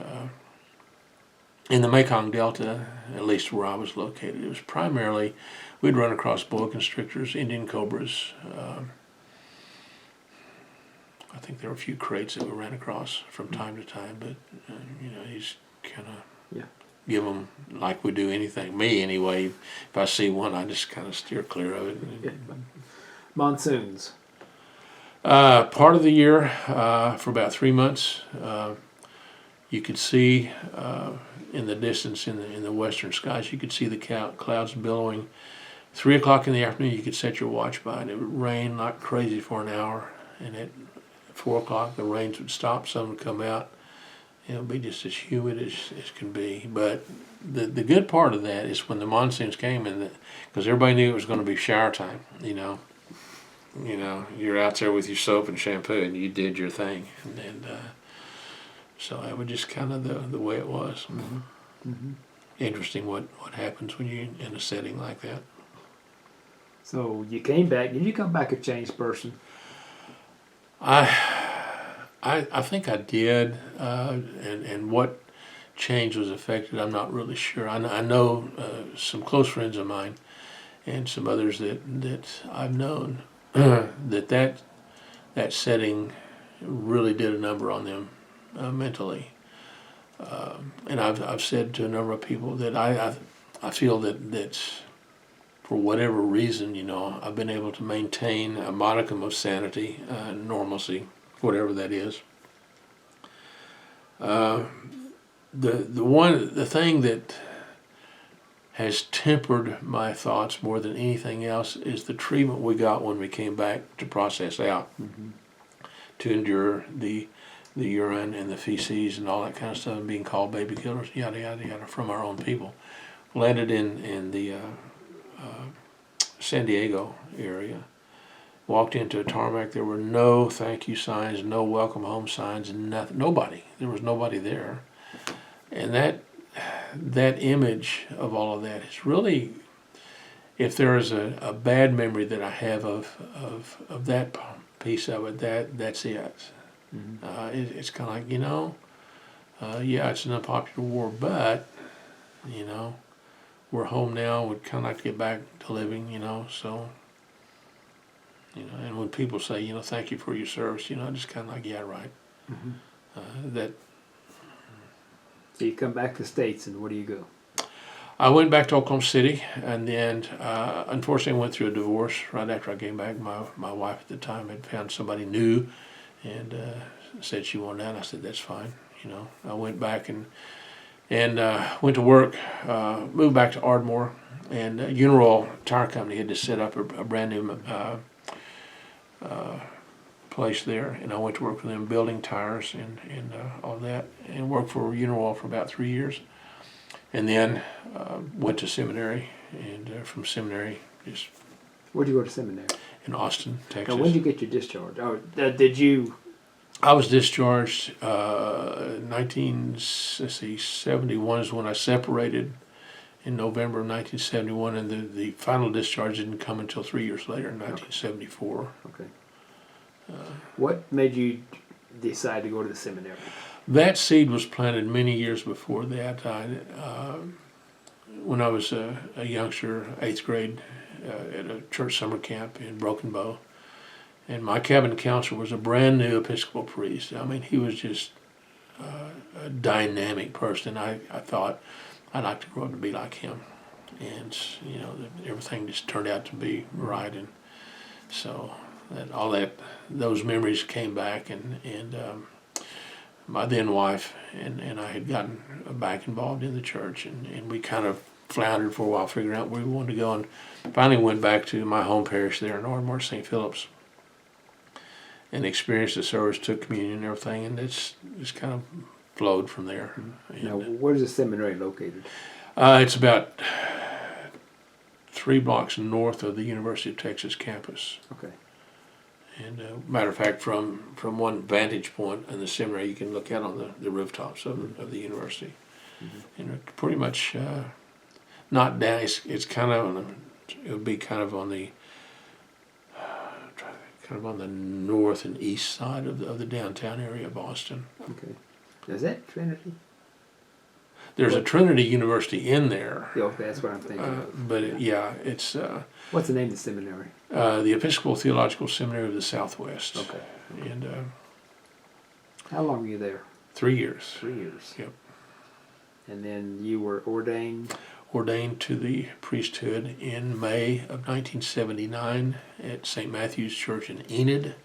in the Mekong Delta, at least where I was located, it was primarily we'd run across boa constrictors, Indian cobras. I think there were a few crates that we ran across from time to time, but you just kind of give them like we do anything. Me anyway. If I see one, I just kind of steer clear of it. Monsoons. Part of the year, for about 3 months, you could see in the distance in the western skies, you could see the clouds billowing. 3 o'clock in the afternoon, you could set your watch by, and it would rain like crazy for an hour. And at 4 o'clock, the rains would stop. Sun would come out. It would be just as humid as can be. But the good part of that is when the monsoons came, because everybody knew it was going to be shower time. You're out there with your soap and shampoo, and you did your thing, and so that was just kind of the way it was. Mm-hmm. Mm-hmm. Interesting what happens when you're in a setting like that. So you came back. Did you come back a changed person? I think I did, and what change was affected, I'm not really sure. I know some close friends of mine and some others that I've known that setting really did a number on them mentally. And I've said to a number of people that I feel that for whatever reason, I've been able to maintain a modicum of sanity, normalcy, whatever that is. The thing that has tempered my thoughts more than anything else is the treatment we got when we came back to process out, to endure the urine and the feces and all that kind of stuff, and being called baby killers, yada yada yada, from our own people. Landed in the San Diego area. Walked into a tarmac. There were no thank you signs, no welcome home signs, nothing. Nobody. There was nobody there, and that image of all of that is really, if there is a bad memory that I have of that piece of it, that's it. Mm-hmm. It's kind of like, it's an unpopular war, but we're home now. We'd kind of like to get back to living, so. And when people say, thank you for your service, I just kind of like, yeah, right. Mm-hmm. So you come back to the States, and where do you go? I went back to Oklahoma City, and then unfortunately I went through a divorce right after I came back. My wife at the time had found somebody new, and said she wanted that. And I said, that's fine. I went back and went to work, moved back to Ardmore, and Uniroyal Tire Company had just set up a brand new place there, and I went to work for them building tires and all that, and worked for Uniroyal for about 3 years, and then went to seminary, and from seminary just. Where'd you go to seminary? In Austin, Texas. Now, when did you get your discharge? Oh, did you? I was discharged 1971 is when I separated in November of 1971, and the final discharge didn't come until 3 years later in 1974. Okay. What made you decide to go to the seminary? That seed was planted many years before that. When I was a youngster, 8th grade, at a church summer camp in Broken Bow, and my cabin counselor was a brand new Episcopal priest. I mean, he was just a dynamic person. I thought I'd like to grow up to be like him, and everything just turned out to be right, and so those memories came back, and my then wife and I had gotten back involved in the church, and we kind of floundered for a while, figuring out where we wanted to go, and finally went back to my home parish there in Ardmore, St. Philip's, and experienced the service, took communion and everything, and it's kind of flowed from there. Now, where's the seminary located? It's about 3 blocks north of the University of Texas campus. Okay. And matter of fact, from one vantage point in the seminary, you can look out on the rooftops of the university. And it's pretty much not down. It's kind of it would be kind of on the north and east side of the downtown area of Austin. Okay. Is that Trinity? There's a Trinity University in there, Yeah, okay, that's what I'm thinking of. but it's What's the name of the seminary? the Episcopal Theological Seminary of the Southwest. Okay. And How long were you there? 3 years. 3 years. Yep. And then you were ordained? Ordained to the priesthood in May of 1979 at St. Matthew's Church in Enid.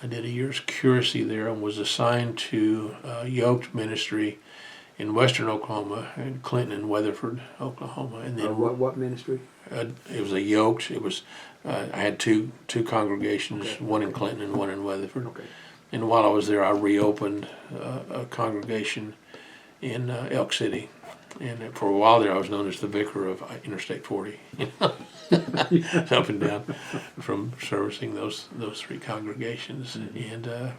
I did a year's curacy there and was assigned to yoked ministry in western Oklahoma, in Clinton and Weatherford, Oklahoma. And then What ministry? it was a yoked. It was I had two congregations, Okay. one in Clinton and one in Weatherford. Okay. And while I was there, I reopened a congregation in Elk City. And for a while there, I was known as the vicar of Interstate 40, up and down from servicing those 3 congregations. And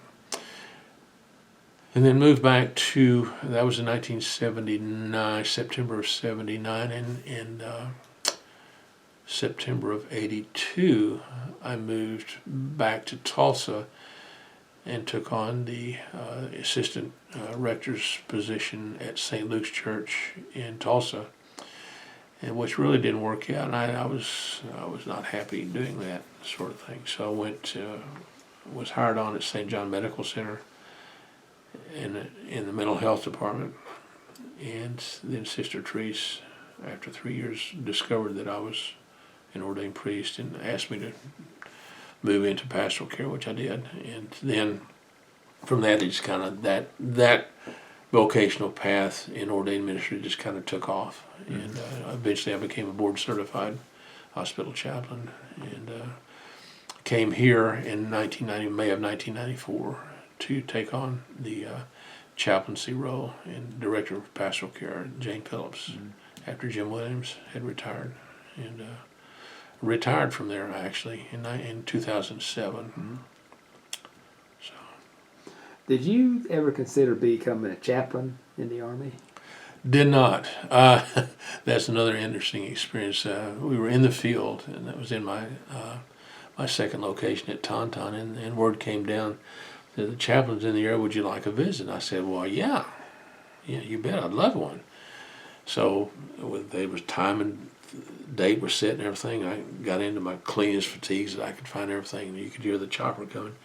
then moved back to, that was in 1979, September of 79, and September of 82, I moved back to Tulsa and took on the assistant rector's position at St. Luke's Church in Tulsa, and which really didn't work out. And I was not happy doing that sort of thing. So I was hired on at St. John Medical Center in the mental health department, and then Sister Therese, after 3 years, discovered that I was an ordained priest and asked me to move into pastoral care, which I did. And then from that, it's kind of that vocational path in ordained ministry just kind of took off. And eventually I became a board certified hospital chaplain, and came here in May of 1994 to take on the chaplaincy role and director of pastoral care at Jane Phillips after Jim Williams had retired. And retired from there actually in 2007. So, Did you ever consider becoming a chaplain in the Army? did not. That's another interesting experience. We were in the field, and that was in my second location at Tauntaun, and word came down that the chaplain's in the area. Would you like a visit? And I said, well, yeah, you bet, I'd love one. So there was time and date was set and everything. I got into my cleanest fatigues that I could find everything, and you could hear the chopper coming,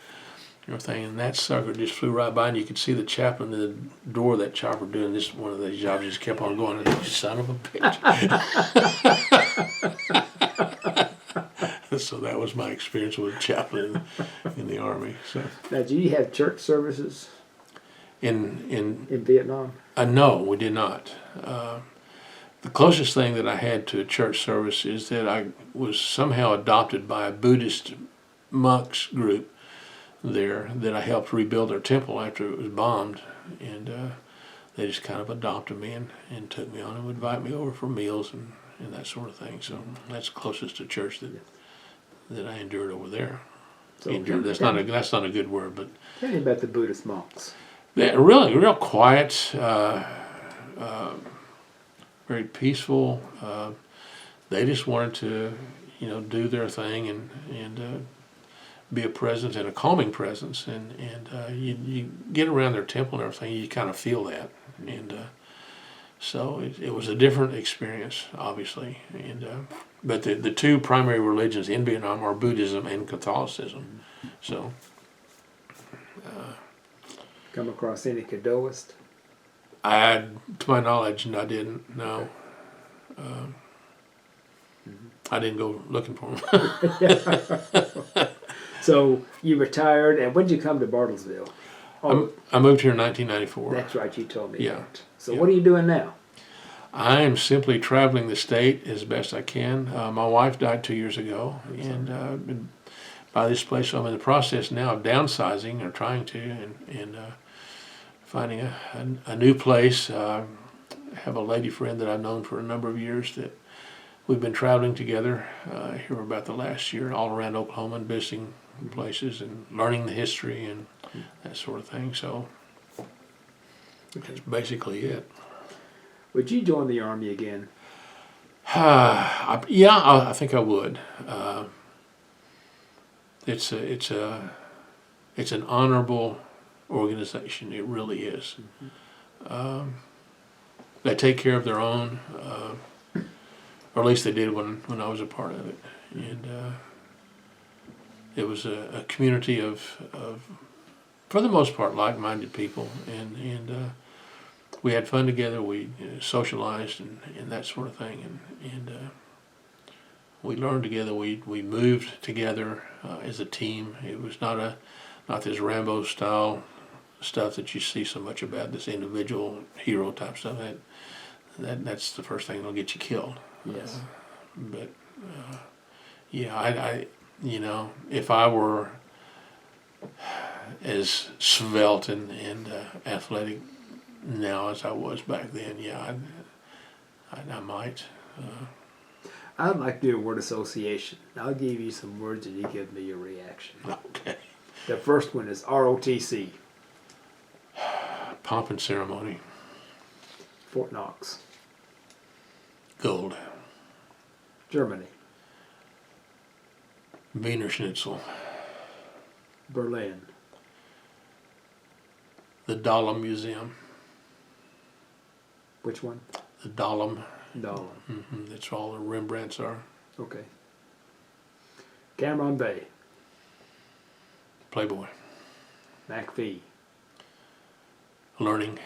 everything, and that sucker just flew right by, and you could see the chaplain in the door of that chopper doing this one of these jobs. Just kept on going. And son of a bitch. So that was my experience with a chaplain in the Army. So Now, do you have church services in Vietnam? no, we did not. The closest thing that I had to a church service is that I was somehow adopted by a Buddhist monks group there that I helped rebuild their temple after it was bombed, and they just kind of adopted me and took me on and would invite me over for meals and that sort of thing. So that's the closest to church that I endured over there. So Endured, that's not a good word, but tell me about the Buddhist monks. they're really real quiet. Very peaceful. They just wanted to, do their thing and be a presence and a calming presence. And you get around their temple and everything, you kind of feel that. And so it was a different experience, obviously. And but the 2 primary religions in Vietnam are Buddhism and Catholicism. So. Come across any Cadoist? To my knowledge, I didn't. No, I didn't go looking for them. So you retired, and when did you come to Bartlesville? Oh, I moved here in 1994. that's right, you told me Yeah. that. So Yeah. what are you doing now? I am simply traveling the state as best I can. My wife died 2 years ago, and I've been by this place. So I'm in the process now of downsizing, or trying to, and finding a new place. have a lady friend that I've known for a number of years that we've been traveling together here about the last year all around Oklahoma and visiting places and learning the history and that sort of thing. So that's basically it. Would you join the Army again? I think I would. It's an honorable organization. It really is. They take care of their own, or at least they did when I was a part of it. And it was a community of, for the most part, like-minded people, and we had fun together. We socialized and that sort of thing, and we learned together. We moved together as a team. It was not this Rambo style stuff that you see so much about, this individual hero type stuff. That's the first thing that'll get you killed. Yes. I if I were as svelte and athletic now as I was back then, I might. I'd like to do a word association. I'll give you some words and you give me your reaction. Okay. The first one is ROTC, Pomp and ceremony. Fort Knox, Gold. Germany, Wiener Schnitzel. Berlin, The Dahlem Museum. which one? The Dahlem. Dahlem. That's where all the Rembrandts are. Okay. Cameron Bay, Playboy. McPhee, Learning.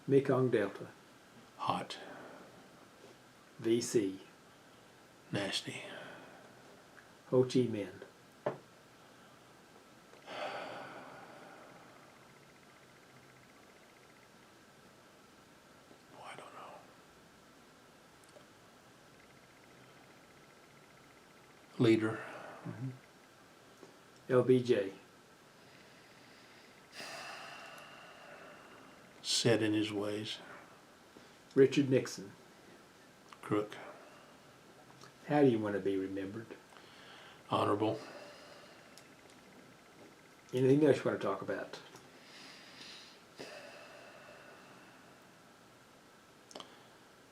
Mekong Delta, Hot. VC, Nasty. Ho Chi Minh, I don't know. Leader. LBJ, Set in his ways. Richard Nixon. Crook. How do you want to be remembered? Honorable. Anything else you want to talk about?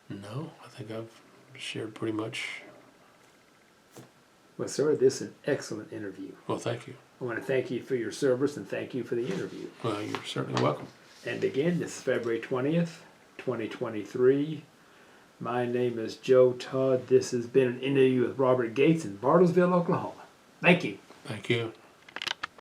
No, I think I've shared pretty much. Well, sir, this is an excellent interview. Well, thank you. I want to thank you for your service and thank you for the interview. Well, you're certainly welcome. And again, this is February 20th, 2023. My name is Joe Todd. This has been an interview with Robert Gates in Bartlesville, Oklahoma. Thank you. Thank you.